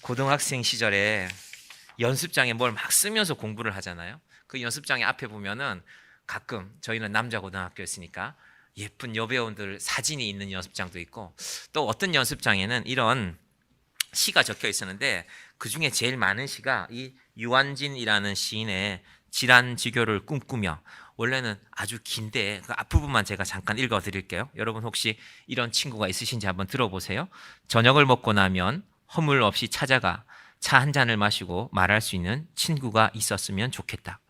고등학생 시절에 연습장에 뭘 막 쓰면서 공부를 하잖아요. 그 연습장에 앞에 보면은 가끔 저희는 남자 고등학교였으니까 예쁜 여배우들 사진이 있는 연습장도 있고, 또 어떤 연습장에는 이런 시가 적혀 있었는데 그 중에 제일 많은 시가 이 유한진이라는 시인의 질환지교를 꿈꾸며, 원래는 아주 긴데 그 앞부분만 제가 잠깐 읽어 드릴게요. 여러분 혹시 이런 친구가 있으신지 한번 들어보세요. 저녁을 먹고 나면 허물 없이 찾아가 차 한 잔을 마시고 말할 수 있는 친구가 있었으면 좋겠다.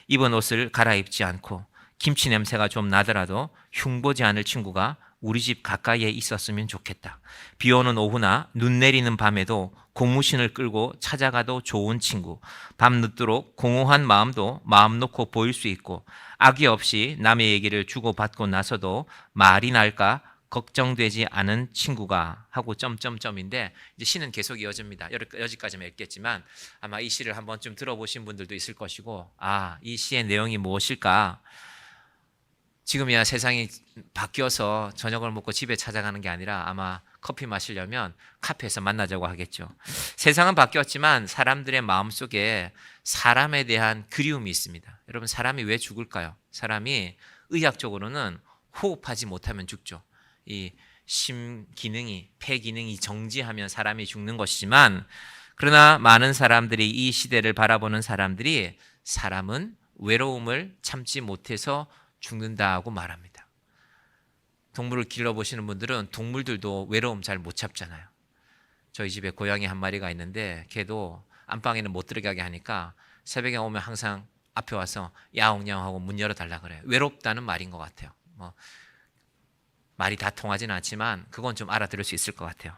입은 옷을 갈아입지 않고 김치 냄새가 좀 나더라도 흉보지 않을 친구가 우리 집 가까이에 있었으면 좋겠다. 비 오는 오후나 눈 내리는 밤에도 고무신을 끌고 찾아가도 좋은 친구. 밤 늦도록 공허한 마음도 마음 놓고 보일 수 있고, 악의 없이 남의 얘기를 주고받고 나서도 말이 날까 걱정되지 않은 친구가 하고 점점점인데, 이제 시는 계속 이어집니다. 여기까지만 읽겠지만 아마 이 시를 한 번쯤 들어보신 분들도 있을 것이고, 이 시의 내용이 무엇일까? 지금이야 세상이 바뀌어서 저녁을 먹고 집에 찾아가는 게 아니라 아마 커피 마시려면 카페에서 만나자고 하겠죠. 세상은 바뀌었지만 사람들의 마음속에 사람에 대한 그리움이 있습니다. 여러분, 사람이 왜 죽을까요? 사람이 의학적으로는 호흡하지 못하면 죽죠. 이 심 기능이, 폐 기능이 정지하면 사람이 죽는 것이지만, 그러나 많은 사람들이, 이 시대를 바라보는 사람들이 사람은 외로움을 참지 못해서 죽는다고 말합니다. 동물을 길러보시는 분들은 동물들도 외로움 잘 못 참잖아요. 저희 집에 고양이 한 마리가 있는데 걔도 안방에는 못 들어가게 하니까 새벽에 오면 항상 앞에 와서 야옹야옹하고 문 열어달라 그래요. 외롭다는 말인 것 같아요. 말이 다 통하지는 않지만 그건 좀 알아들을 수 있을 것 같아요.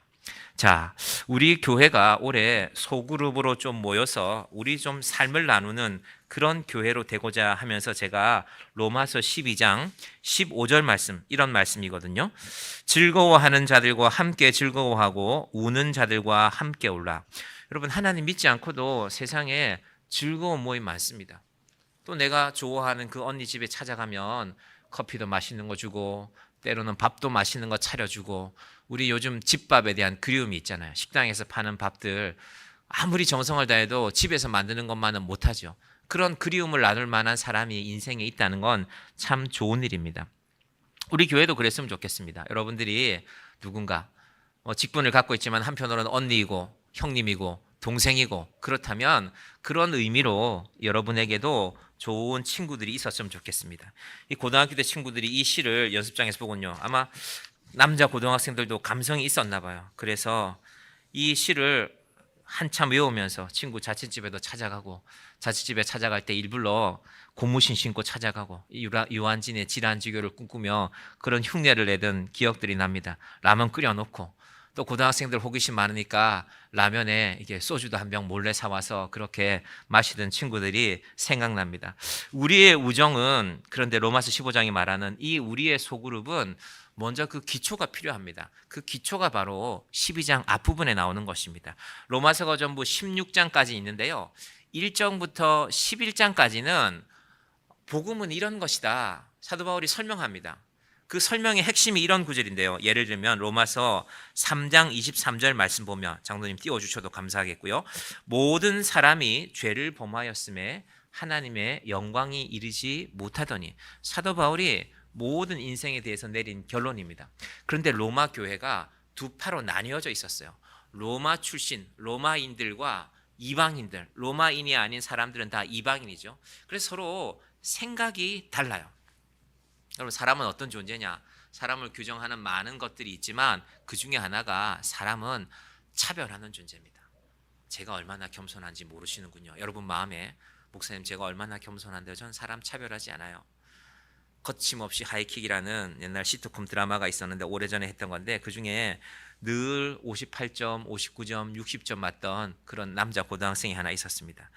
자, 우리 교회가 올해 소그룹으로 좀 모여서 우리 좀 삶을 나누는 그런 교회로 되고자 하면서 제가 로마서 12장 15절 말씀, 이런 말씀이거든요. 즐거워하는 자들과 함께 즐거워하고 우는 자들과 함께 울라. 여러분, 하나님 믿지 않고도 세상에 즐거운 모임 많습니다. 또 내가 좋아하는 그 언니 집에 찾아가면 커피도 맛있는 거 주고, 때로는 밥도 맛있는 거 차려주고, 우리 요즘 집밥에 대한 그리움이 있잖아요. 식당에서 파는 밥들 아무리 정성을 다해도 집에서 만드는 것만은 못하죠. 그런 그리움을 나눌 만한 사람이 인생에 있다는 건 참 좋은 일입니다. 우리 교회도 그랬으면 좋겠습니다. 여러분들이 누군가 직분을 갖고 있지만 한편으로는 언니이고 형님이고 동생이고, 그렇다면 그런 의미로 여러분에게도 좋은 친구들이 있었으면 좋겠습니다. 이 고등학교 때 친구들이 이 시를 연습장에서 보군요. 아마 남자 고등학생들도 감성이 있었나 봐요. 그래서 이 시를 한참 외우면서 친구 자취집에도 찾아가고, 자취집에 찾아갈 때 일부러 고무신 신고 찾아가고, 유한진의 질환지교를 꿈꾸며 그런 흉내를 내던 기억들이 납니다. 라면 끓여놓고, 또 고등학생들 호기심 많으니까 라면에 이게 소주도 한 병 몰래 사와서 그렇게 마시던 친구들이 생각납니다. 우리의 우정은, 그런데 로마서 15장이 말하는 이 우리의 소그룹은 먼저 그 기초가 필요합니다. 그 기초가 바로 12장 앞부분에 나오는 것입니다. 로마서가 전부 16장까지 있는데요, 1장부터 11장까지는 복음은 이런 것이다, 사도 바울이 설명합니다. 그 설명의 핵심이 이런 구절인데요. 예를 들면 로마서 3장 23절 말씀 보면, 장로님 띄워주셔도 감사하겠고요. 모든 사람이 죄를 범하였음에 하나님의 영광이 이르지 못하더니, 사도 바울이 모든 인생에 대해서 내린 결론입니다. 그런데 로마 교회가 두 파로 나뉘어져 있었어요. 로마 출신 로마인들과 이방인들, 로마인이 아닌 사람들은 다 이방인이죠. 그래서 서로 생각이 달라요. 여러분, 사람은 어떤 존재냐? 사람을 규정하는 많은 것들이 있지만 그 중에 하나가 사람은 차별하는 존재입니다. 제가 얼마나 겸손한지 모르시는군요. 여러분 마음에, 목사님 제가 얼마나 겸손한데요? 전 사람 차별하지 않아요. 거침없이 하이킥이라는 옛날 시트콤 드라마가 있었는데 오래전에 했던 건데, 그중에 늘 58점, 59점, 60점 맞던 그런 남자 고등학생이 하나 있었습니다.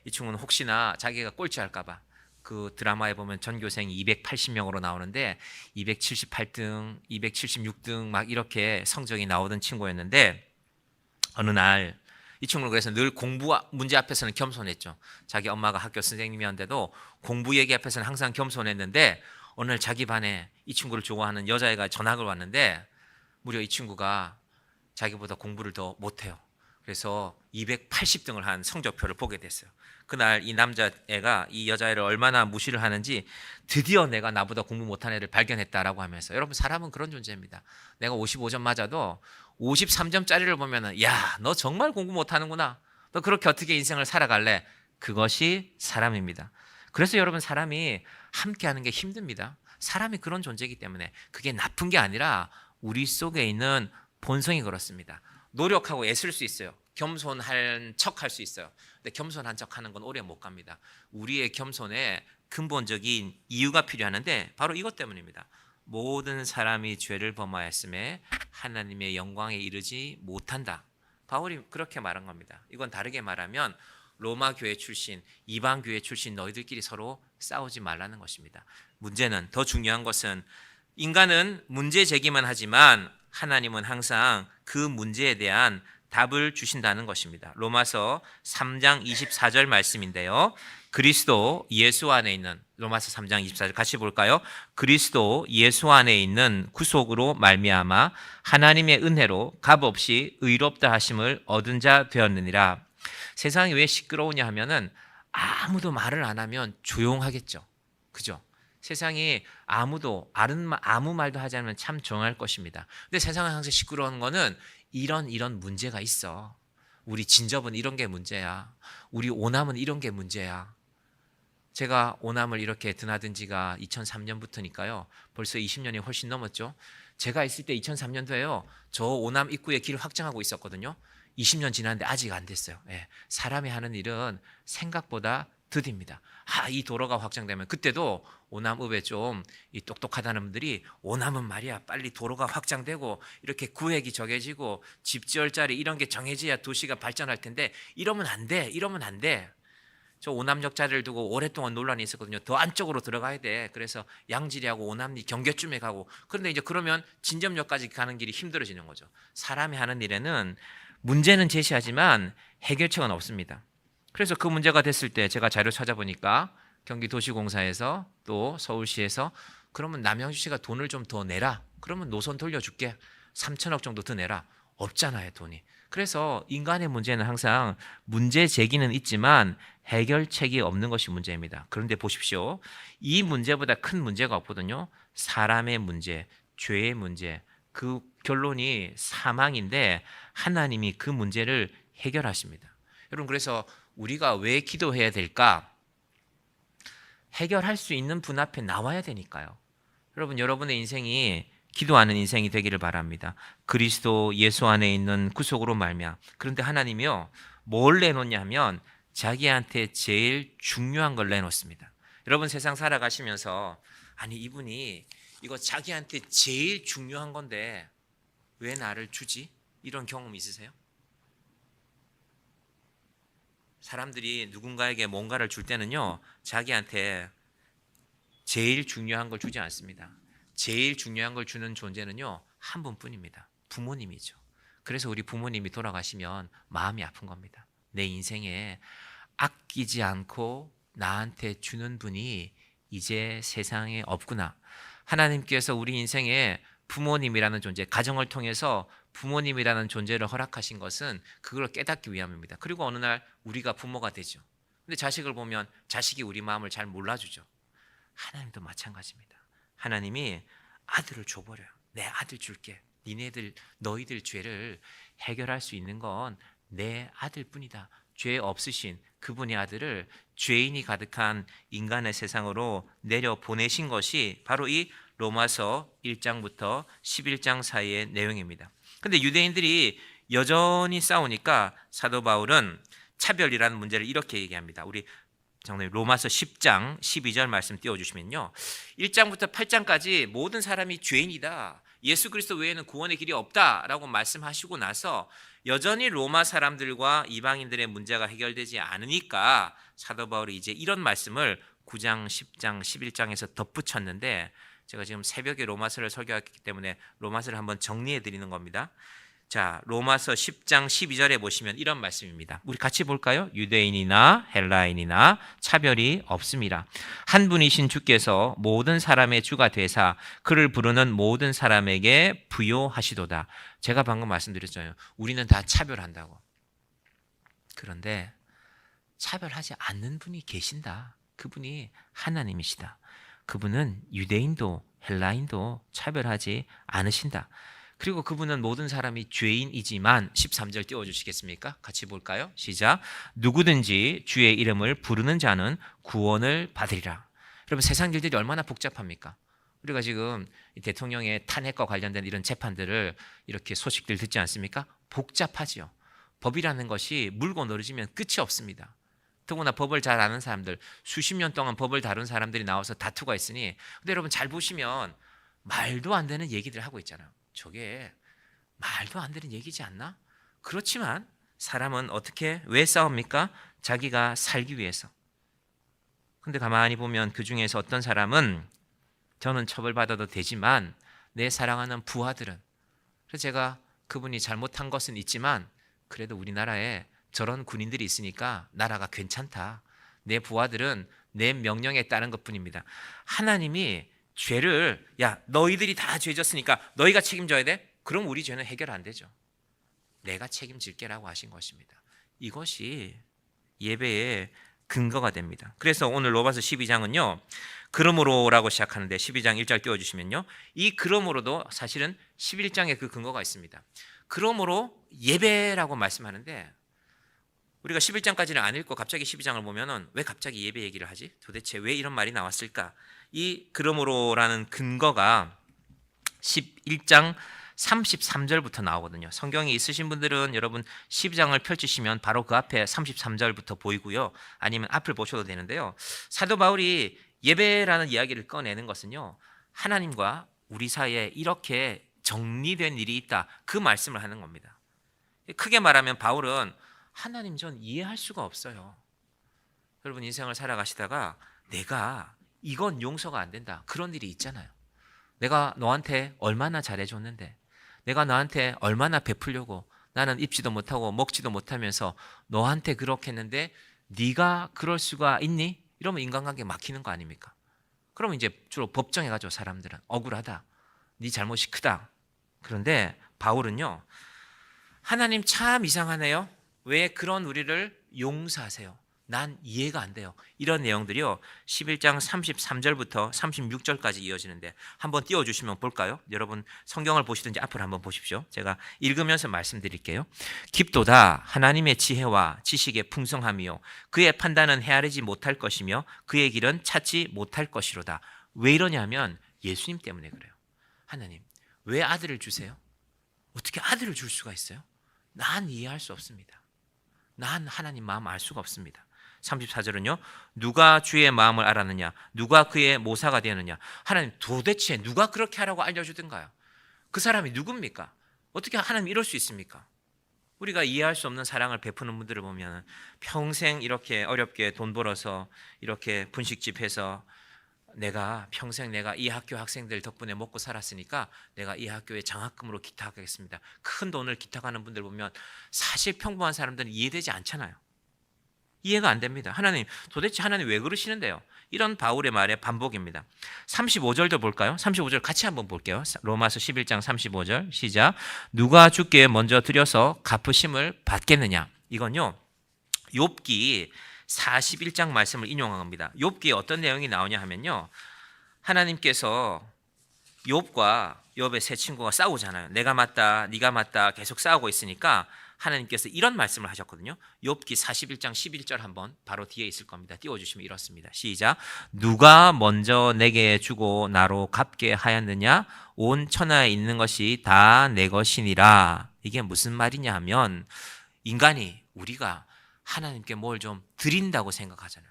이 친구는 혹시나 자기가 꼴찌할까 봐 그 드라마에 보면 전교생이 280명으로 나오는데 278등, 276등 막 이렇게 성적이 나오던 친구였는데, 어느 날 이 친구는 그래서 늘 공부 문제 앞에서는 겸손했죠. 자기 엄마가 학교 선생님이었는데도 공부 얘기 앞에서는 항상 겸손했는데, 어느 날 자기 반에 이 친구를 좋아하는 여자애가 전학을 왔는데 무려 이 친구가 자기보다 공부를 더 못해요. 그래서 280등을 한 성적표를 보게 됐어요. 그날 이 남자애가 이 여자애를 얼마나 무시를 하는지 드디어 내가 나보다 공부 못한 애를 발견했다라고 하면서, 여러분 사람은 그런 존재입니다. 내가 55점 맞아도 53점짜리를 보면은 야, 너 정말 공부 못하는구나. 너 그렇게 어떻게 인생을 살아갈래? 그것이 사람입니다. 그래서 여러분 사람이 함께하는 게 힘듭니다. 사람이 그런 존재이기 때문에 그게 나쁜 게 아니라 우리 속에 있는 본성이 그렇습니다. 노력하고 애쓸 수 있어요. 겸손한 척 할 수 있어요. 근데 겸손한 척 하는 건 오래 못 갑니다. 우리의 겸손에 근본적인 이유가 필요하는데 바로 이것 때문입니다. 모든 사람이 죄를 범하였음에 하나님의 영광에 이르지 못한다. 바울이 그렇게 말한 겁니다. 이건 다르게 말하면 로마 교회 출신, 이방 교회 출신 너희들끼리 서로 싸우지 말라는 것입니다. 문제는, 더 중요한 것은 인간은 문제 제기만 하지만 하나님은 항상 그 문제에 대한 답을 주신다는 것입니다. 로마서 3장 24절 말씀인데요. 그리스도 예수 안에 있는, 로마서 3장 24절 같이 볼까요? 그리스도 예수 안에 있는 구속으로 말미암아 하나님의 은혜로 값없이 의롭다 하심을 얻은 자 되었느니라. 세상이 왜 시끄러우냐 하면은 아무도 말을 안 하면 조용하겠죠. 그죠? 세상이 아무 말도 하지 않으면 참 조용할 것입니다. 근데 세상은 항상 시끄러운 거는 이런 문제가 있어. 우리 진접은 이런 게 문제야. 우리 오남은 이런 게 문제야. 제가 오남을 이렇게 드나든 지가 2003년부터니까요. 벌써 20년이 훨씬 넘었죠. 제가 있을 때 2003년도에요. 저 오남 입구에 길을 확장하고 있었거든요. 20년 지났는데 아직 안 됐어요. 예, 사람이 하는 일은 생각보다 더딥니다. 이 도로가 확장되면, 그때도 오남읍에 좀 똑똑하다는 분들이 오남은 말이야 빨리 도로가 확장되고 이렇게 구획이 정해지고 집 지을 자리 이런 게 정해져야 도시가 발전할 텐데 이러면 안 돼. 저 오남역 자리를 두고 오랫동안 논란이 있었거든요. 더 안쪽으로 들어가야 돼. 그래서 양지리하고 오남리 경계쯤에 가고, 그런데 이제 그러면 진접역까지 가는 길이 힘들어지는 거죠. 사람이 하는 일에는 문제는 제시하지만 해결책은 없습니다. 그래서 그 문제가 됐을 때 제가 자료 찾아보니까 경기도시공사에서 또 서울시에서 그러면 남양주시가 돈을 좀 더 내라. 그러면 노선 돌려줄게. 3천억 정도 더 내라. 없잖아요, 돈이. 그래서 인간의 문제는 항상 문제 제기는 있지만 해결책이 없는 것이 문제입니다. 그런데 보십시오. 이 문제보다 큰 문제가 없거든요. 사람의 문제, 죄의 문제, 그 결론이 사망인데 하나님이 그 문제를 해결하십니다. 여러분, 그래서 우리가 왜 기도해야 될까? 해결할 수 있는 분 앞에 나와야 되니까요. 여러분, 여러분의 인생이 기도하는 인생이 되기를 바랍니다. 그리스도 예수 안에 있는 구속으로 말미암아. 그런데 하나님이요, 뭘 내놓냐 하면 자기한테 제일 중요한 걸 내놓습니다. 여러분, 세상 살아가시면서 아니 이분이 이거 자기한테 제일 중요한 건데 왜 나를 주지? 이런 경험 있으세요? 사람들이 누군가에게 뭔가를 줄 때는요, 자기한테 제일 중요한 걸 주지 않습니다. 제일 중요한 걸 주는 존재는요, 한 분뿐입니다. 부모님이죠. 그래서 우리 부모님이 돌아가시면 마음이 아픈 겁니다. 내 인생에 아끼지 않고 나한테 주는 분이 이제 세상에 없구나. 하나님께서 우리 인생에 부모님이라는 존재, 가정을 통해서 부모님이라는 존재를 허락하신 것은 그걸 깨닫기 위함입니다. 그리고 어느 날 우리가 부모가 되죠. 근데 자식을 보면 자식이 우리 마음을 잘 몰라주죠. 하나님도 마찬가지입니다. 하나님이 아들을 줘버려요. 내 아들 줄게. 너희들 죄를 해결할 수 있는 건 내 아들뿐이다. 죄 없으신 그분의 아들을 죄인이 가득한 인간의 세상으로 내려 보내신 것이 바로 이 로마서 1장부터 11장 사이의 내용입니다. 근데 유대인들이 여전히 싸우니까 사도 바울은 차별이라는 문제를 이렇게 얘기합니다. 우리 장로님 로마서 10장 12절 말씀 띄워주시면요, 1장부터 8장까지 모든 사람이 죄인이다, 예수 그리스도 외에는 구원의 길이 없다라고 말씀하시고 나서 여전히 로마 사람들과 이방인들의 문제가 해결되지 않으니까 사도 바울이 이제 이런 말씀을 9장 10장 11장에서 덧붙였는데, 제가 지금 새벽에 로마서를 설교했기 때문에 로마서를 한번 정리해 드리는 겁니다. 자, 로마서 10장 12절에 보시면 이런 말씀입니다. 우리 같이 볼까요? 유대인이나 헬라인이나 차별이 없음이라. 한 분이신 주께서 모든 사람의 주가 되사 그를 부르는 모든 사람에게 부요하시도다. 제가 방금 말씀드렸잖아요. 우리는 다 차별한다고. 그런데 차별하지 않는 분이 계신다. 그분이 하나님이시다. 그분은 유대인도 헬라인도 차별하지 않으신다. 그리고 그분은 모든 사람이 죄인이지만 13절 띄워주시겠습니까? 같이 볼까요? 시작. 누구든지 주의 이름을 부르는 자는 구원을 받으리라. 여러분 세상 일들이 얼마나 복잡합니까? 우리가 지금 대통령의 탄핵과 관련된 이런 재판들을 이렇게 소식들 듣지 않습니까? 복잡하지요. 법이라는 것이 물고 늘어지면 끝이 없습니다. 더구나 법을 잘 아는 사람들, 수십 년 동안 법을 다룬 사람들이 나와서 다투가 있으니, 근데 여러분 잘 보시면 말도 안 되는 얘기들 하고 있잖아요. 저게 말도 안 되는 얘기지 않나? 그렇지만 사람은 어떻게 왜 싸웁니까? 자기가 살기 위해서. 근데 가만히 보면 그 중에서 어떤 사람은 저는 처벌받아도 되지만 내 사랑하는 부하들은, 그래서 제가 그분이 잘못한 것은 있지만 그래도 우리나라에 저런 군인들이 있으니까 나라가 괜찮다. 내 부하들은 내 명령에 따른 것뿐입니다. 하나님이 죄를 야 너희들이 다 죄졌으니까 너희가 책임져야 돼? 그럼 우리 죄는 해결 안 되죠. 내가 책임질게라고 하신 것입니다. 이것이 예배의 근거가 됩니다. 그래서 오늘 로마서 12장은요. 그러므로라고 시작하는데 12장 1절 띄워주시면요. 이 그러므로도 사실은 11장에 그 근거가 있습니다. 그러므로 예배라고 말씀하는데 우리가 11장까지는 안 읽고 갑자기 12장을 보면은 왜 갑자기 예배 얘기를 하지? 도대체 왜 이런 말이 나왔을까? 이 그러므로라는 근거가 11장 33절부터 나오거든요. 성경이 있으신 분들은 여러분 12장을 펼치시면 바로 그 앞에 33절부터 보이고요. 아니면 앞을 보셔도 되는데요. 사도 바울이 예배라는 이야기를 꺼내는 것은요. 하나님과 우리 사이에 이렇게 정리된 일이 있다. 그 말씀을 하는 겁니다. 크게 말하면 바울은 하나님 전 이해할 수가 없어요. 여러분 인생을 살아가시다가 내가 이건 용서가 안 된다. 그런 일이 있잖아요. 내가 너한테 얼마나 잘해줬는데 내가 너한테 얼마나 베풀려고 나는 입지도 못하고 먹지도 못하면서 너한테 그렇게 했는데 네가 그럴 수가 있니? 이러면 인간관계 막히는 거 아닙니까? 그러면 이제 주로 법정에 가죠. 사람들은 억울하다. 네 잘못이 크다. 그런데 바울은요. 하나님 참 이상하네요. 왜 그런 우리를 용서하세요? 난 이해가 안 돼요. 이런 내용들이요. 11장 33절부터 36절까지 이어지는데 한번 띄워주시면 볼까요? 여러분 성경을 보시든지 앞을 한번 보십시오. 제가 읽으면서 말씀드릴게요. 깊도다 하나님의 지혜와 지식의 풍성함이요 그의 판단은 헤아리지 못할 것이며 그의 길은 찾지 못할 것이로다. 왜 이러냐면 예수님 때문에 그래요. 하나님 왜 아들을 주세요? 어떻게 아들을 줄 수가 있어요? 난 이해할 수 없습니다. 난 하나님 마음 알 수가 없습니다. 34절은요. 누가 주의 마음을 알았느냐? 누가 그의 모사가 되었느냐? 하나님 도대체 누가 그렇게 하라고 알려주든가요? 그 사람이 누굽니까? 어떻게 하나님 이럴 수 있습니까? 우리가 이해할 수 없는 사랑을 베푸는 분들을 보면 평생 이렇게 어렵게 돈 벌어서 이렇게 분식집 해서 내가 평생 내가 이 학교 학생들 덕분에 먹고 살았으니까 내가 이 학교에 장학금으로 기탁하겠습니다. 큰 돈을 기탁하는 분들 보면 사실 평범한 사람들은 이해되지 않잖아요. 이해가 안 됩니다. 하나님 도대체 하나님 왜 그러시는데요? 이런 바울의 말의 반복입니다. 35절도 볼까요? 35절 같이 한번 볼게요. 로마서 11장 35절 시작. 누가 주께 먼저 드려서 갚으심을 받겠느냐? 이건요. 욥기 41장 말씀을 인용한 겁니다. 욥기에 어떤 내용이 나오냐 하면요. 하나님께서 욥과 욥의 세 친구가 싸우잖아요. 내가 맞다, 네가 맞다 계속 싸우고 있으니까 하나님께서 이런 말씀을 하셨거든요. 욥기 41장 11절 한번 바로 뒤에 있을 겁니다. 띄워주시면 이렇습니다. 시작. 누가 먼저 내게 주고 나로 갚게 하였느냐? 온 천하에 있는 것이 다 내 것이니라. 이게 무슨 말이냐 하면 인간이 우리가 하나님께 뭘 좀 드린다고 생각하잖아요.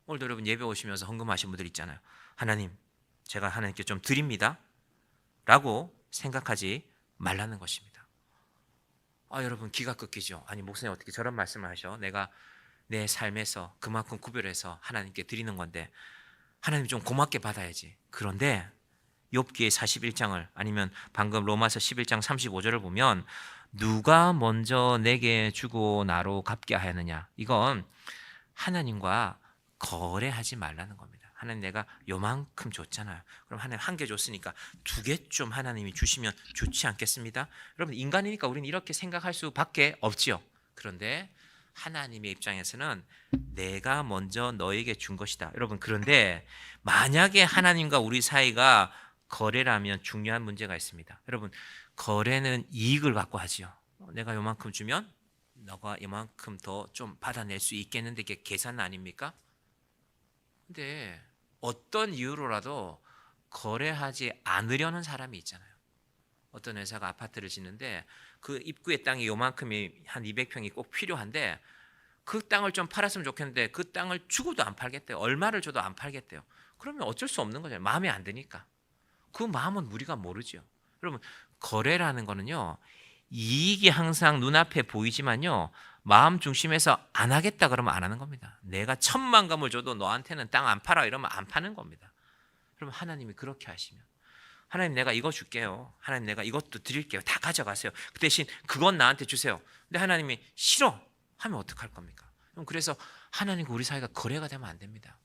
오늘도 여러분 예배 오시면서 헌금하신 분들 있잖아요. 하나님 제가 하나님께 좀 드립니다 라고 생각하지 말라는 것입니다. 여러분 기가 꺾이죠. 아니 목사님 어떻게 저런 말씀을 하셔? 내가 내 삶에서 그만큼 구별해서 하나님께 드리는 건데 하나님 좀 고맙게 받아야지. 그런데 욥기의 41장을 아니면 방금 로마서 11장 35절을 보면 누가 먼저 내게 주고 나로 갚게 하였느냐? 이건 하나님과 거래하지 말라는 겁니다. 하나님 내가 요만큼 줬잖아요. 그럼 하나님 한 개 줬으니까 두 개 좀 하나님이 주시면 좋지 않겠습니다? 여러분 인간이니까 우리는 이렇게 생각할 수밖에 없지요. 그런데 하나님의 입장에서는 내가 먼저 너에게 준 것이다. 여러분, 그런데 만약에 하나님과 우리 사이가 거래라면 중요한 문제가 있습니다. 여러분, 거래는 이익을 갖고 하지요. 내가 요만큼 주면 너가 이만큼 더 좀 받아낼 수 있겠는데, 이게 계산 아닙니까? 근데 어떤 이유로라도 거래하지 않으려는 사람이 있잖아요. 어떤 회사가 아파트를 짓는데 그 입구의 땅이 요만큼이 한 200평이 꼭 필요한데 그 땅을 좀 팔았으면 좋겠는데 그 땅을 주고도 안 팔겠대요. 얼마를 줘도 안 팔겠대요. 그러면 어쩔 수 없는 거잖아요. 마음에 안 드니까. 그 마음은 우리가 모르죠. 여러분, 거래라는 거는요, 이익이 항상 눈앞에 보이지만요, 마음 중심에서 안 하겠다 그러면 안 하는 겁니다. 내가 1,000,000감을 줘도 너한테는 땅 안 팔아 이러면 안 파는 겁니다. 그러면 하나님이 그렇게 하시면, 하나님 내가 이거 줄게요, 하나님 내가 이것도 드릴게요, 다 가져가세요, 그 대신 그건 나한테 주세요. 근데 하나님이 싫어 하면 어떡할 겁니까? 그래서 하나님과 우리 사이가 거래가 되면 안 됩니다.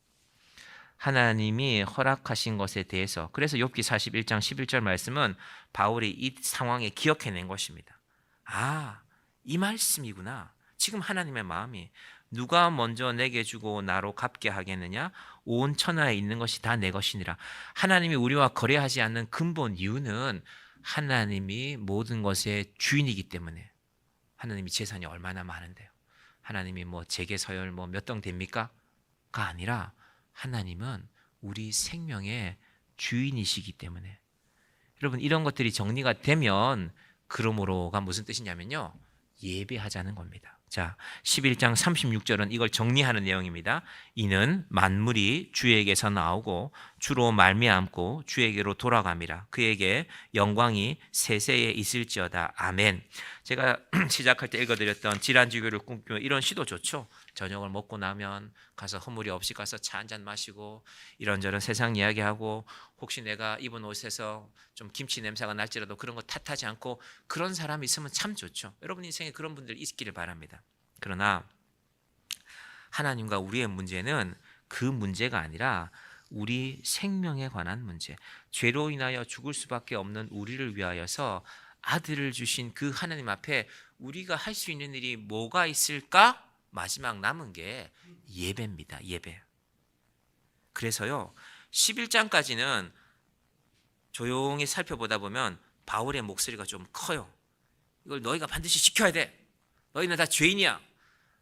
하나님이 허락하신 것에 대해서, 그래서 욥기 41장 11절 말씀은 바울이 이 상황에 기억해낸 것입니다. 아, 이 말씀이구나. 지금 하나님의 마음이 누가 먼저 내게 주고 나로 갚게 하겠느냐? 온 천하에 있는 것이 다 내 것이니라. 하나님이 우리와 거래하지 않는 근본 이유는 하나님이 모든 것의 주인이기 때문에. 하나님이 재산이 얼마나 많은데요. 하나님이 뭐 재계 서열 뭐 몇 덩 됩니까? 가 아니라 하나님은 우리 생명의 주인이시기 때문에. 여러분, 이런 것들이 정리가 되면 그러므로가 무슨 뜻이냐면요, 예배하자는 겁니다. 자, 11장 36절은 이걸 정리하는 내용입니다. 이는 만물이 주에게서 나오고 주로 말미암고 주에게로 돌아갑니다. 그에게 영광이 세세에 있을지어다. 아멘. 제가 시작할 때 읽어드렸던 질환지교를 꿈꾸며 이런 시도 좋죠. 저녁을 먹고 나면 가서 허물이 없이 가서 차 한잔 마시고 이런저런 세상 이야기하고, 혹시 내가 입은 옷에서 좀 김치 냄새가 날지라도 그런 거 탓하지 않고, 그런 사람이 있으면 참 좋죠. 여러분 인생에 그런 분들 있기를 바랍니다. 그러나 하나님과 우리의 문제는 그 문제가 아니라 우리 생명에 관한 문제, 죄로 인하여 죽을 수밖에 없는 우리를 위하여서 아들을 주신 그 하나님 앞에 우리가 할 수 있는 일이 뭐가 있을까? 마지막 남은 게 예배입니다. 예배. 그래서요, 11장까지는 조용히 살펴보다 보면 바울의 목소리가 좀 커요. 이걸 너희가 반드시 지켜야 돼. 너희는 다 죄인이야.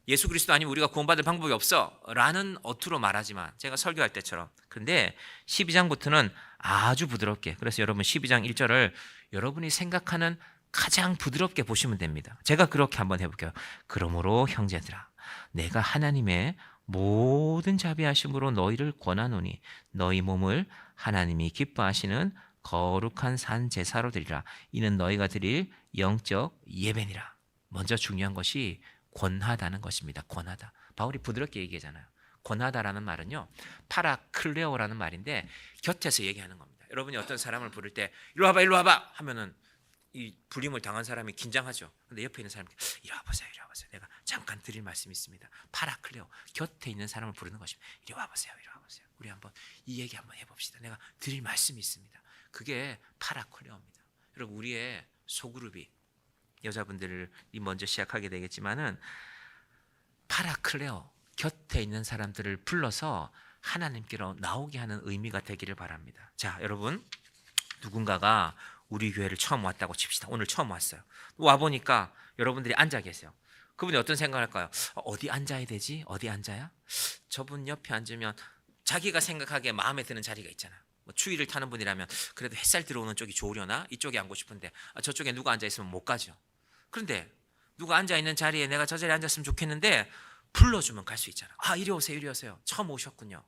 예수 그리스도 아니면 우리가 구원받을 방법이 없어 라는 어투로 말하지만, 제가 설교할 때처럼. 근데 12장부터는 아주 부드럽게, 그래서 여러분 12장 1절을 여러분이 생각하는 가장 부드럽게 보시면 됩니다. 제가 그렇게 한번 해볼게요. 그러므로 형제들아, 내가 하나님의 모든 자비하심으로 너희를 권하노니 너희 몸을 하나님이 기뻐하시는 거룩한 산 제사로 드리라. 이는 너희가 드릴 영적 예배니라. 먼저 중요한 것이 권하다는 것입니다. 권하다. 바울이 부드럽게 얘기하잖아요. 권하다라는 말은요, 파라클레오라는 말인데 곁에서 얘기하는 겁니다. 여러분이 어떤 사람을 부를 때 이리 와봐 이리 와봐 하면은 이 불임을 당한 사람이 긴장하죠. 근데 옆에 있는 사람이 이리 와보세요 이리 와보세요, 내가 잠깐 드릴 말씀이 있습니다. 파라클레오, 곁에 있는 사람을 부르는 것입니다. 이리 와보세요 이리 와보세요, 우리 한번 이 얘기 한번 해봅시다. 내가 드릴 말씀이 있습니다. 그게 파라클레오입니다. 여러분, 우리의 소그룹이 여자분들이 먼저 시작하게 되겠지만은 파라클레오, 곁에 있는 사람들을 불러서 하나님께로 나오게 하는 의미가 되기를 바랍니다. 자, 여러분, 누군가가 우리 교회를 처음 왔다고 칩시다. 오늘 처음 왔어요. 와보니까 여러분들이 앉아 계세요. 그분이 어떤 생각을 할까요? 어디 앉아야 되지? 어디 앉아야? 저분 옆에 앉으면 자기가 생각하기에 마음에 드는 자리가 있잖아요. 뭐 추위를 타는 분이라면 그래도 햇살 들어오는 쪽이 좋으려나? 이쪽에 앉고 싶은데 저쪽에 누가 앉아있으면 못 가죠. 그런데 누가 앉아있는 자리에 내가 저 자리에 앉았으면 좋겠는데 불러주면 갈 수 있잖아요. 아, 이리 오세요 이리 오세요, 처음 오셨군요.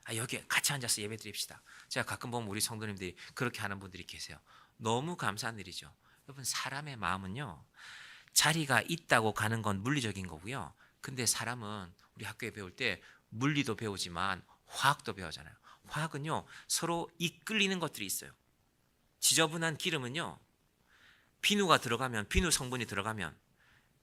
아, 여기 같이 앉아서 예배 드립시다. 제가 가끔 보면 우리 성도님들이 그렇게 하는 분들이 계세요. 너무 감사한 일이죠. 여러분, 사람의 마음은요, 자리가 있다고 가는 건 물리적인 거고요. 근데 사람은 우리 학교에 배울 때 물리도 배우지만 화학도 배우잖아요. 화학은요, 서로 이끌리는 것들이 있어요. 지저분한 기름은요, 비누가 들어가면, 비누 성분이 들어가면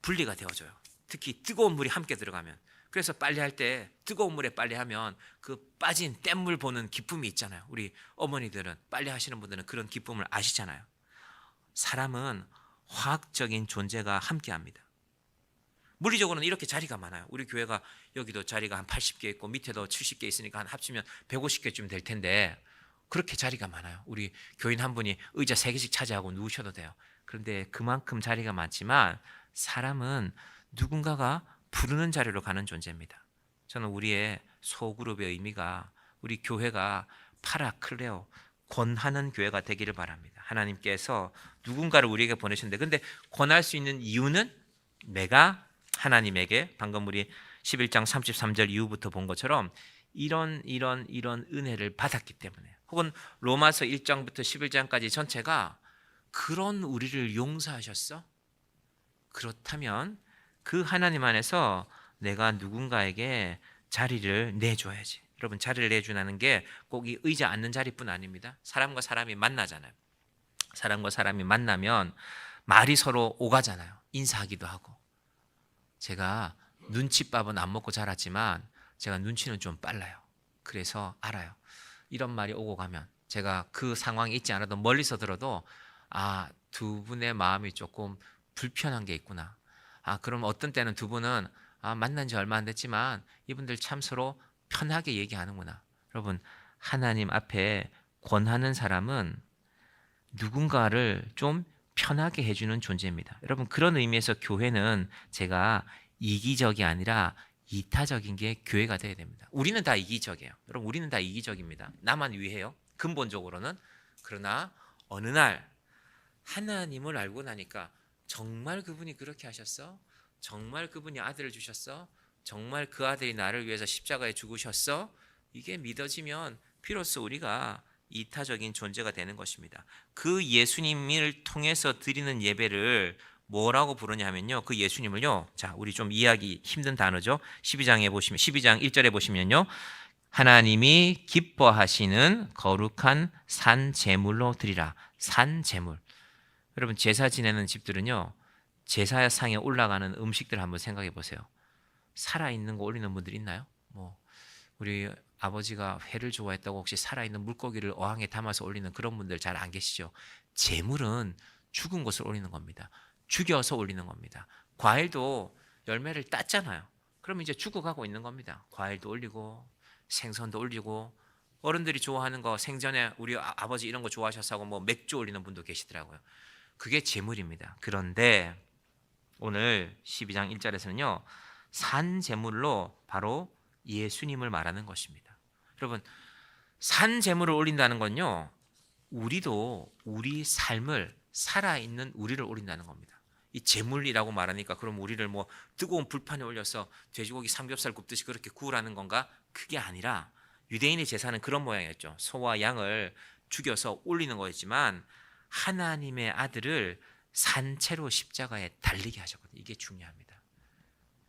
분리가 되어져요. 특히 뜨거운 물이 함께 들어가면. 그래서 빨래할 때 뜨거운 물에 빨래하면 그 빠진 뗏물 보는 기쁨이 있잖아요. 우리 어머니들은, 빨래하시는 분들은 그런 기쁨을 아시잖아요. 사람은 화학적인 존재가 함께합니다. 물리적으로는 이렇게 자리가 많아요. 우리 교회가 여기도 자리가 한 80개 있고 밑에도 70개 있으니까 한 합치면 150개쯤 될 텐데 그렇게 자리가 많아요. 우리 교인 한 분이 의자 3개씩 차지하고 누우셔도 돼요. 그런데 그만큼 자리가 많지만 사람은 누군가가 부르는 자리로 가는 존재입니다. 저는 우리의 소그룹의 의미가 우리 교회가 파라클레오, 권하는 교회가 되기를 바랍니다. 하나님께서 누군가를 우리에게 보내셨는데 근데 권할 수 있는 이유는 내가 하나님에게 방금 우리 11장 33절 이후부터 본 것처럼 이런 은혜를 받았기 때문에 혹은 로마서 1장부터 11장까지 전체가 그런 우리를 용서하셨어? 그렇다면 그 하나님 안에서 내가 누군가에게 자리를 내줘야지. 여러분 자리를 내주는 게 꼭 이 의자 앉는 자리뿐 아닙니다. 사람과 사람이 만나잖아요. 사람과 사람이 만나면 말이 서로 오가잖아요. 인사하기도 하고. 제가 눈칫밥은 안 먹고 자랐지만 제가 눈치는 좀 빨라요. 그래서 알아요. 이런 말이 오고 가면 제가 그 상황에 있지 않아도 멀리서 들어도 두 분의 마음이 조금 불편한 게 있구나. 그럼 어떤 때는 두 분은 만난 지 얼마 안 됐지만 이분들 참 서로 편하게 얘기하는구나. 여러분 하나님 앞에 권하는 사람은 누군가를 좀 편하게 해주는 존재입니다. 여러분 그런 의미에서 교회는 제가 이기적이 아니라 이타적인 게 교회가 돼야 됩니다. 우리는 다 이기적이에요. 여러분 우리는 다 이기적입니다. 나만 위해요. 근본적으로는. 그러나 어느 날 하나님을 알고 나니까 정말 그분이 그렇게 하셨어? 정말 그분이 아들을 주셨어? 정말 그 아들이 나를 위해서 십자가에 죽으셨어? 이게 믿어지면 비로소 우리가 이타적인 존재가 되는 것입니다. 그 예수님을 통해서 드리는 예배를 뭐라고 부르냐 하면요. 그 예수님을요. 자, 우리 좀 이해하기 힘든 단어죠. 12장 1절에 보시면요. 하나님이 기뻐하시는 거룩한 산 제물로 드리라. 산 제물. 여러분 제사 지내는 집들은요. 제사상에 올라가는 음식들 한번 생각해 보세요. 살아있는 거 올리는 분들 있나요? 우리 아버지가 회를 좋아했다고 혹시 살아있는 물고기를 어항에 담아서 올리는 그런 분들 잘 안 계시죠? 제물은 죽은 것을 올리는 겁니다. 죽여서 올리는 겁니다. 과일도 열매를 땄잖아요. 그럼 이제 죽어가고 있는 겁니다. 과일도 올리고 생선도 올리고 어른들이 좋아하는 거 생전에 우리 아버지 이런 거 좋아하셔서 하고 맥주 올리는 분도 계시더라고요. 그게 제물입니다. 그런데 오늘 12장 1절에서는요. 산 제물로 바로 예수님을 말하는 것입니다. 여러분 산 제물을 올린다는 건요. 우리도 우리 삶을 살아있는 우리를 올린다는 겁니다. 이 제물이라고 말하니까 그럼 우리를 뜨거운 불판에 올려서 돼지고기 삼겹살 굽듯이 그렇게 구우라는 건가? 그게 아니라 유대인의 제사는 그런 모양이었죠. 소와 양을 죽여서 올리는 거였지만 하나님의 아들을 산채로 십자가에 달리게 하셨거든요. 이게 중요합니다.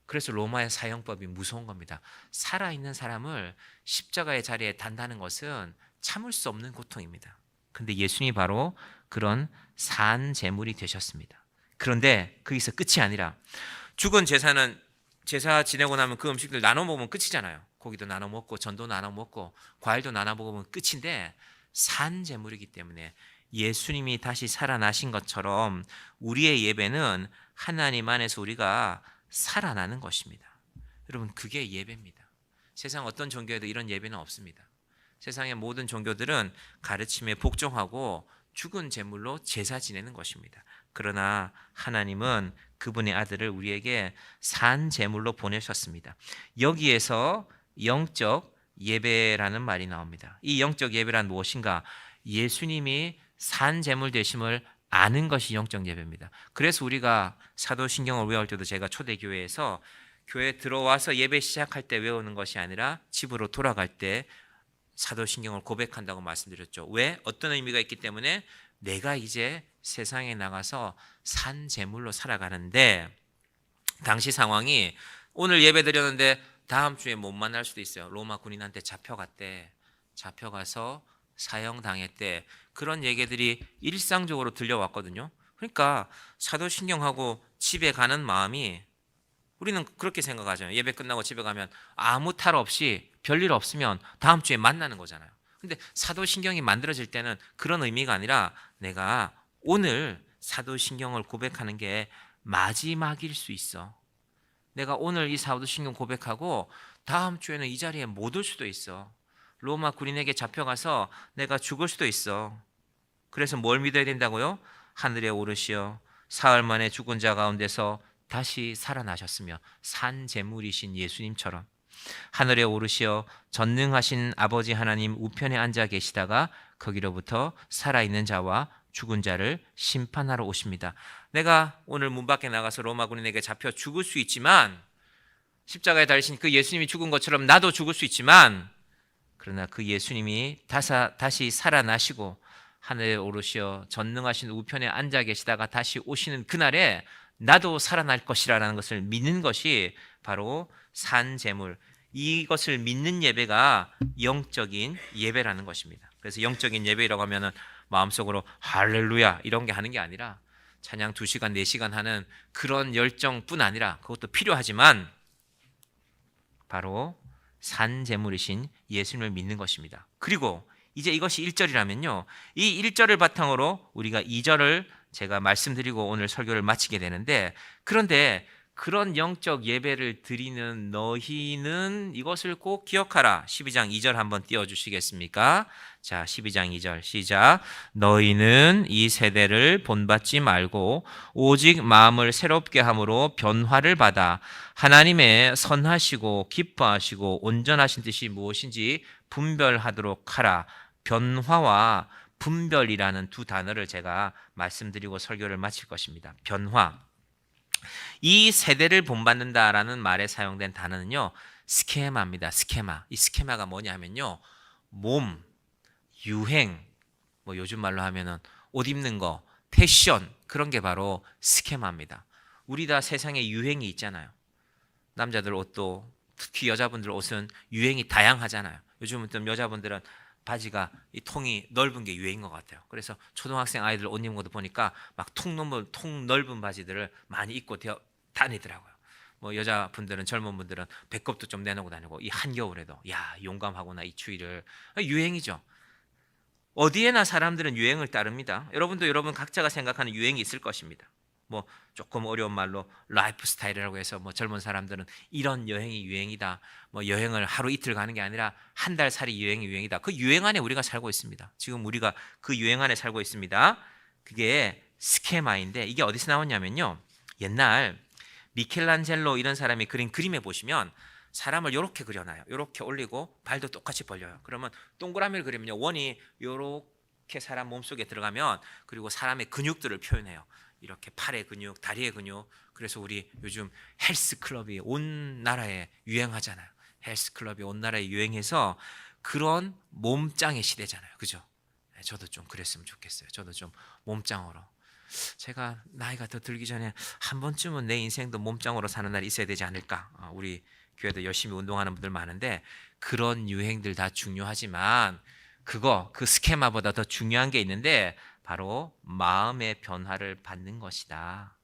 그래서 로마의 사형법이 무서운 겁니다. 살아있는 사람을 십자가의 자리에 단다는 것은 참을 수 없는 고통입니다. 근데 예수님이 바로 그런 산 제물이 되셨습니다. 그런데 거기서 끝이 아니라 죽은 제사는 제사 지내고 나면 그 음식들 나눠 먹으면 끝이잖아요. 고기도 나눠 먹고 전도 나눠 먹고 과일도 나눠 먹으면 끝인데 산 제물이기 때문에 예수님이 다시 살아나신 것처럼 우리의 예배는 하나님 안에서 우리가 살아나는 것입니다. 여러분 그게 예배입니다. 세상 어떤 종교에도 이런 예배는 없습니다. 세상의 모든 종교들은 가르침에 복종하고 죽은 제물로 제사 지내는 것입니다. 그러나 하나님은 그분의 아들을 우리에게 산 제물로 보내셨습니다. 여기에서 영적 예배라는 말이 나옵니다. 이 영적 예배란 무엇인가? 예수님이 산 제물 되심을 아는 것이 영적 예배입니다. 그래서 우리가 사도신경을 외울 때도 제가 초대교회에서 교회 들어와서 예배 시작할 때 외우는 것이 아니라 집으로 돌아갈 때 사도신경을 고백한다고 말씀드렸죠. 왜? 어떤 의미가 있기 때문에 내가 이제 세상에 나가서 산 제물로 살아가는데 당시 상황이 오늘 예배 드렸는데 다음 주에 못 만날 수도 있어요. 로마 군인한테 잡혀가서 사형당했대. 그런 얘기들이 일상적으로 들려왔거든요. 그러니까 사도신경하고 집에 가는 마음이 우리는 그렇게 생각하잖아요. 예배 끝나고 집에 가면 아무 탈 없이 별일 없으면 다음 주에 만나는 거잖아요. 근데 사도신경이 만들어질 때는 그런 의미가 아니라 내가 오늘 사도신경을 고백하는 게 마지막일 수 있어. 내가 오늘 이 사도신경 고백하고 다음 주에는 이 자리에 못 올 수도 있어. 로마 군인에게 잡혀가서 내가 죽을 수도 있어. 그래서 뭘 믿어야 된다고요? 하늘에 오르시어 사흘 만에 죽은 자 가운데서 다시 살아나셨으며 산 제물이신 예수님처럼 하늘에 오르시어 전능하신 아버지 하나님 우편에 앉아 계시다가 거기로부터 살아있는 자와 죽은 자를 심판하러 오십니다. 내가 오늘 문 밖에 나가서 로마 군인에게 잡혀 죽을 수 있지만 십자가에 달리신 그 예수님이 죽은 것처럼 나도 죽을 수 있지만 그러나 그 예수님이 다시 살아나시고 하늘에 오르시어 전능하신 우편에 앉아 계시다가 다시 오시는 그날에 나도 살아날 것이라는 것을 믿는 것이 바로 산 제물, 이것을 믿는 예배가 영적인 예배라는 것입니다. 그래서 영적인 예배라고 하면은 마음속으로 할렐루야 이런 게 하는 게 아니라 찬양 2시간, 4시간 하는 그런 열정뿐 아니라 그것도 필요하지만 바로 산 제물이신 예수님을 믿는 것입니다. 그리고 이제 이것이 1절이라면요. 이 1절을 바탕으로 우리가 2절을 제가 말씀드리고 오늘 설교를 마치게 되는데, 그런데 그런 영적 예배를 드리는 너희는 이것을 꼭 기억하라. 12장 2절 한번 띄워주시겠습니까? 자, 12장 2절 시작. 너희는 이 세대를 본받지 말고 오직 마음을 새롭게 함으로 변화를 받아 하나님의 선하시고 기뻐하시고 온전하신 뜻이 무엇인지 분별하도록 하라. 변화와 분별이라는 두 단어를 제가 말씀드리고 설교를 마칠 것입니다. 변화. 이 세대를 본받는다라는 말에 사용된 단어는요, 스케마입니다. 스케마. 이 스케마가 뭐냐면요, 몸, 유행, 뭐 요즘 말로 하면은 옷 입는 거, 패션, 그런 게 바로 스케마입니다. 우리 다 세상에 유행이 있잖아요. 남자들 옷도, 특히 여자분들 옷은 유행이 다양하잖아요. 요즘은 좀 여자분들은 바지가 이 통이 넓은 게 유행인 것 같아요. 그래서 초등학생 아이들 옷 입는 것도 보니까 막 통 넓은 바지들을 많이 입고 다니더라고요. 뭐 여자분들은, 젊은 분들은 배꼽도 좀 내놓고 다니고, 이 한겨울에도 야 용감하구나 이 추위를. 유행이죠. 어디에나 사람들은 유행을 따릅니다. 여러분 각자가 생각하는 유행이 있을 것입니다. 뭐 조금 어려운 말로 라이프 스타일이라고 해서 뭐 젊은 사람들은 이런 여행이 유행이다. 뭐 여행을 하루 이틀 가는 게 아니라 한 달 살이 여행이 유행이다. 그 유행 안에 우리가 살고 있습니다. 지금 우리가 그 유행 안에 살고 있습니다. 그게 스케마인데, 이게 어디서 나왔냐면요, 옛날 미켈란젤로 이런 사람이 그린 그림에 보시면 사람을 이렇게 그려놔요. 이렇게 올리고 발도 똑같이 벌려요. 그러면 동그라미를 그리면요, 원이 이렇게 사람 몸속에 들어가면, 그리고 사람의 근육들을 표현해요. 이렇게 팔의 근육, 다리의 근육. 그래서 우리 요즘 헬스 클럽이 온 나라에 유행하잖아요. 헬스 클럽이 온 나라에 유행해서 그런 몸짱의 시대잖아요. 그죠? 저도 좀 그랬으면 좋겠어요. 저도 좀 몸짱으로. 제가 나이가 더 들기 전에 한 번쯤은 내 인생도 몸짱으로 사는 날이 있어야 되지 않을까. 우리 교회도 열심히 운동하는 분들 많은데, 그런 유행들 다 중요하지만 그 스케마보다 더 중요한 게 있는데, 바로 마음의 변화를 받는 것이다.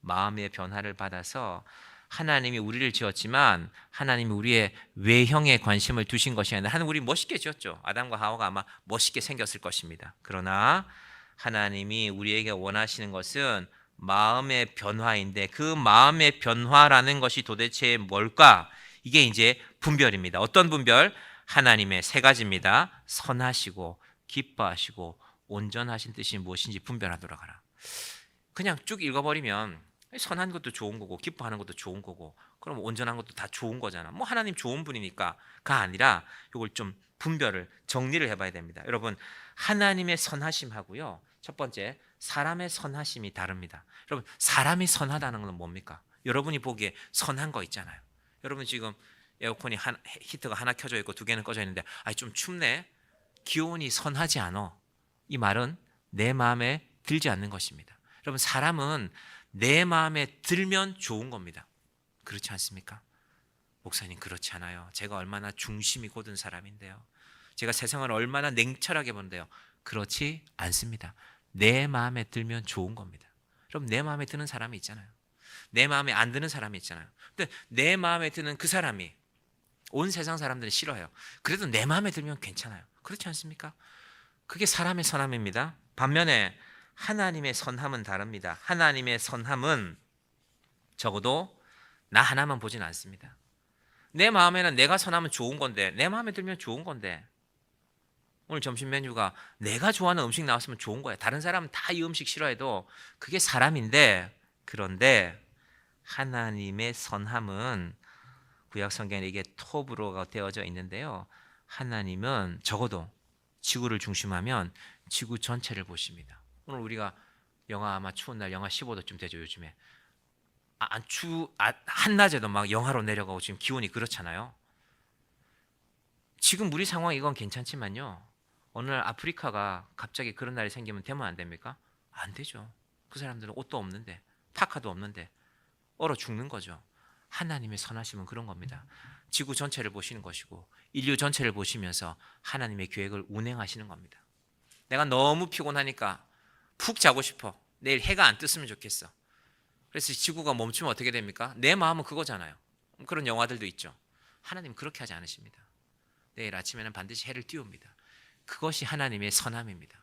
마음의 변화를 받아서 하나님이 우리를 지었지만 하나님이 우리의 외형에 관심을 두신 것이 아니라, 하나님 우리 멋있게 지었죠. 아담과 하와가 아마 멋있게 생겼을 것입니다. 그러나 하나님이 우리에게 원하시는 것은 마음의 변화인데, 그 마음의 변화라는 것이 도대체 뭘까? 이게 이제 분별입니다. 어떤 분별? 하나님의 세 가지입니다. 선하시고 기뻐하시고 온전하신 뜻이 무엇인지 분별하도록 하라. 그냥 쭉 읽어버리면 선한 것도 좋은 거고 기뻐하는 것도 좋은 거고, 그럼 온전한 것도 다 좋은 거잖아. 뭐 하나님 좋은 분이니까가 아니라 이걸 좀 분별을, 정리를 해봐야 됩니다. 여러분, 하나님의 선하심하고요, 첫 번째 사람의 선하심이 다릅니다. 여러분, 사람이 선하다는 건 뭡니까? 여러분이 보기에 선한 거 있잖아요. 여러분 지금 에어컨이 히터가 하나 켜져 있고 두 개는 꺼져 있는데, 좀 춥네, 기온이 선하지 않아. 이 말은 내 마음에 들지 않는 것입니다. 여러분, 사람은 내 마음에 들면 좋은 겁니다. 그렇지 않습니까? 목사님, 그렇지 않아요. 제가 얼마나 중심이 곧은 사람인데요. 제가 세상을 얼마나 냉철하게 본데요. 그렇지 않습니다. 내 마음에 들면 좋은 겁니다. 여러분, 내 마음에 드는 사람이 있잖아요. 내 마음에 안 드는 사람이 있잖아요. 근데 내 마음에 드는 그 사람이 온 세상 사람들은 싫어해요. 그래도 내 마음에 들면 괜찮아요. 그렇지 않습니까? 그게 사람의 선함입니다. 반면에 하나님의 선함은 다릅니다. 하나님의 선함은 적어도 나 하나만 보진 않습니다. 내 마음에는 내가 선하면 좋은 건데, 내 마음에 들면 좋은 건데, 오늘 점심 메뉴가 내가 좋아하는 음식 나왔으면 좋은 거야. 다른 사람은 다 이 음식 싫어해도 그게 사람인데, 그런데 하나님의 선함은 구약 성경에 이게 톱으로 되어져 있는데요. 하나님은 적어도 지구를 중심하면 지구 전체를 보십니다. 오늘 우리가 영하 아마 추운 날 영하 15도쯤 되죠, 요즘에. 한낮에도 막 영하로 내려가고 지금 기온이 그렇잖아요. 지금 우리 상황 이건 괜찮지만요. 어느 날 아프리카가 갑자기 그런 날이 생기면 되면 안 됩니까? 안 되죠. 그 사람들은 옷도 없는데, 파카도 없는데 얼어 죽는 거죠. 하나님의 선하심은 그런 겁니다. 지구 전체를 보시는 것이고 인류 전체를 보시면서 하나님의 계획을 운행하시는 겁니다. 내가 너무 피곤하니까 푹 자고 싶어. 내일 해가 안 떴으면 좋겠어. 그래서 지구가 멈추면 어떻게 됩니까? 내 마음은 그거잖아요. 그런 영화들도 있죠. 하나님 그렇게 하지 않으십니다. 내일 아침에는 반드시 해를 띄웁니다. 그것이 하나님의 선함입니다.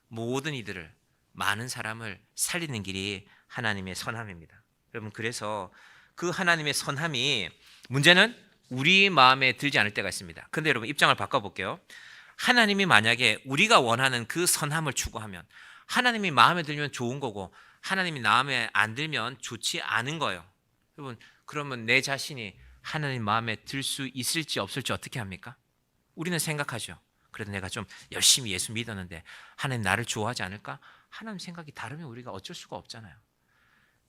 모든 이들을, 많은 사람을 살리는 길이 하나님의 선함입니다. 여러분, 그래서 그 하나님의 선함이, 문제는 우리 마음에 들지 않을 때가 있습니다. 근데 여러분, 입장을 바꿔볼게요. 하나님이 만약에 우리가 원하는 그 선함을 추구하면, 하나님이 마음에 들면 좋은 거고 하나님이 마음에 안 들면 좋지 않은 거예요. 여러분, 그러면 내 자신이 하나님 마음에 들 수 있을지 없을지 어떻게 합니까? 우리는 생각하죠. 그래도 내가 좀 열심히 예수 믿었는데 하나님 나를 좋아하지 않을까? 하나님 생각이 다르면 우리가 어쩔 수가 없잖아요.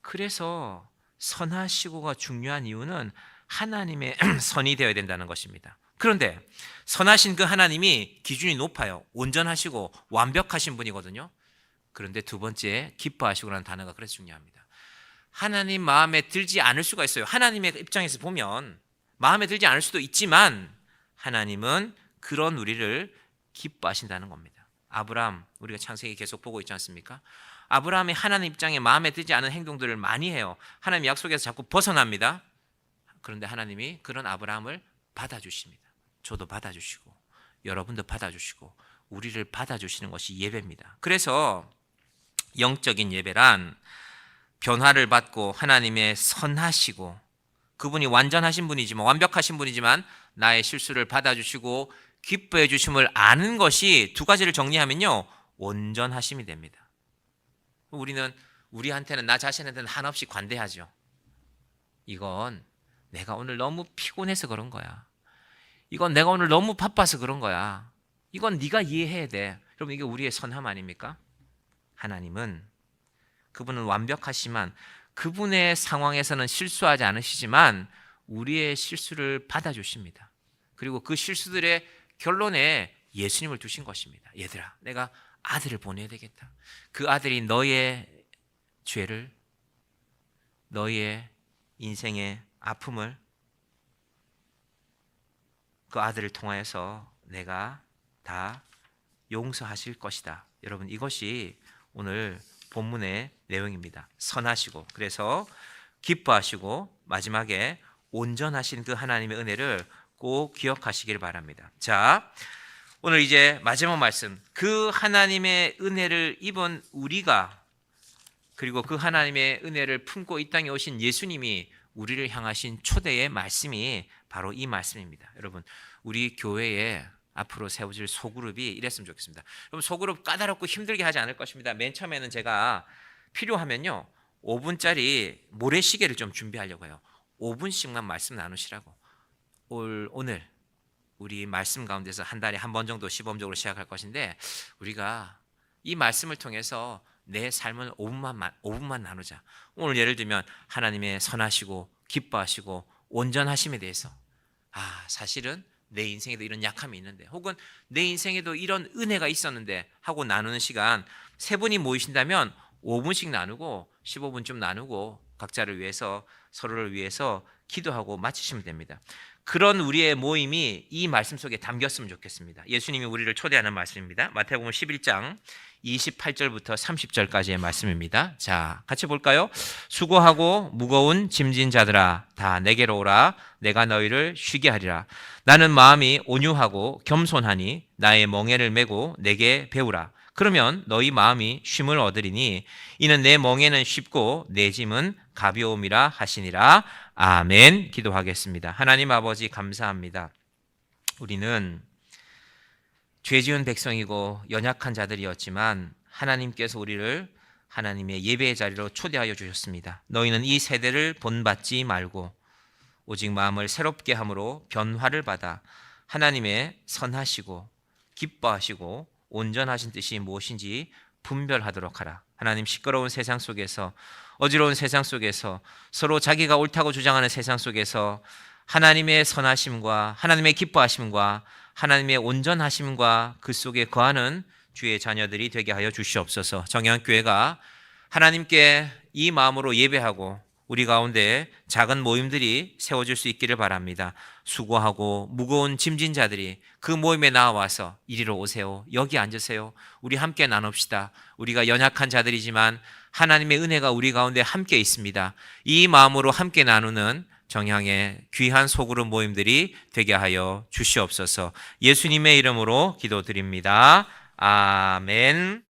그래서 선하시고가 중요한 이유는 하나님의 선이 되어야 된다는 것입니다. 그런데 선하신 그 하나님이 기준이 높아요. 온전하시고 완벽하신 분이거든요. 그런데 두 번째, 기뻐하시고라는 단어가 그래서 중요합니다. 하나님 마음에 들지 않을 수가 있어요. 하나님의 입장에서 보면 마음에 들지 않을 수도 있지만 하나님은 그런 우리를 기뻐하신다는 겁니다. 아브라함, 우리가 창세기 계속 보고 있지 않습니까? 아브라함이 하나님 입장에 마음에 들지 않은 행동들을 많이 해요. 하나님 약속에서 자꾸 벗어납니다. 그런데 하나님이 그런 아브라함을 받아주십니다. 저도 받아주시고 여러분도 받아주시고 우리를 받아주시는 것이 예배입니다. 그래서 영적인 예배란 변화를 받고 하나님의 선하시고, 그분이 완전하신 분이지만, 완벽하신 분이지만 나의 실수를 받아주시고 기뻐해 주심을 아는 것이, 두 가지를 정리하면요, 온전하심이 됩니다. 우리한테는, 나 자신한테는 한없이 관대하죠. 이건 내가 오늘 너무 피곤해서 그런 거야. 이건 내가 오늘 너무 바빠서 그런 거야. 이건 네가 이해해야 돼. 여러분, 이게 우리의 선함 아닙니까? 하나님은, 그분은 완벽하시지만 그분의 상황에서는 실수하지 않으시지만 우리의 실수를 받아주십니다. 그리고 그 실수들의 결론에 예수님을 두신 것입니다. 얘들아, 내가 아들을 보내야 되겠다. 그 아들이 너의 죄를, 너의 인생의 아픔을 그 아들을 통하여서 내가 다 용서하실 것이다. 여러분, 이것이 오늘 본문의 내용입니다. 선하시고, 그래서 기뻐하시고, 마지막에 온전하신 그 하나님의 은혜를 꼭 기억하시길 바랍니다. 자, 오늘 이제 마지막 말씀, 그 하나님의 은혜를 입은 우리가, 그리고 그 하나님의 은혜를 품고 이 땅에 오신 예수님이 우리를 향하신 초대의 말씀이 바로 이 말씀입니다. 여러분, 우리 교회에 앞으로 세워질 소그룹이 이랬으면 좋겠습니다. 여러분, 소그룹 까다롭고 힘들게 하지 않을 것입니다. 맨 처음에는 제가 필요하면요 5분짜리 모래시계를 좀 준비하려고 해요. 5분씩만 말씀 나누시라고. 오늘 우리 말씀 가운데서 한 달에 한 번 정도 시범적으로 시작할 것인데, 우리가 이 말씀을 통해서 내 삶을 5분만 나누자. 오늘 예를 들면 하나님의 선하시고 기뻐하시고 온전하심에 대해서, 사실은 내 인생에도 이런 약함이 있는데, 혹은 내 인생에도 이런 은혜가 있었는데 하고 나누는 시간, 세 분이 모이신다면 5분씩 나누고 15분쯤 나누고 각자를 위해서, 서로를 위해서 기도하고 마치시면 됩니다. 그런 우리의 모임이 이 말씀 속에 담겼으면 좋겠습니다. 예수님이 우리를 초대하는 말씀입니다. 마태복음 11장 28절부터 30절까지의 말씀입니다. 자, 같이 볼까요? 수고하고 무거운 짐진 자들아, 다 내게로 오라. 내가 너희를 쉬게 하리라. 나는 마음이 온유하고 겸손하니 나의 멍에를 메고 내게 배우라. 그러면 너희 마음이 쉼을 얻으리니 이는 내 멍에는 쉽고 내 짐은 가벼움이라 하시니라. 아멘. 기도하겠습니다. 하나님 아버지 감사합니다. 우리는 죄 지은 백성이고 연약한 자들이었지만 하나님께서 우리를 하나님의 예배의 자리로 초대하여 주셨습니다. 너희는 이 세대를 본받지 말고 오직 마음을 새롭게 함으로 변화를 받아 하나님의 선하시고 기뻐하시고 온전하신 뜻이 무엇인지 분별하도록 하라. 하나님, 시끄러운 세상 속에서, 어지러운 세상 속에서, 서로 자기가 옳다고 주장하는 세상 속에서 하나님의 선하심과 하나님의 기뻐하심과 하나님의 온전하심과 그 속에 거하는 주의 자녀들이 되게 하여 주시옵소서. 정향교회가 하나님께 이 마음으로 예배하고 우리 가운데 작은 모임들이 세워질 수 있기를 바랍니다. 수고하고 무거운 짐진 자들이 그 모임에 나와서 이리로 오세요. 여기 앉으세요. 우리 함께 나눕시다. 우리가 연약한 자들이지만 하나님의 은혜가 우리 가운데 함께 있습니다. 이 마음으로 함께 나누는 정향의 귀한 소그룹 모임들이 되게 하여 주시옵소서. 예수님의 이름으로 기도드립니다. 아멘.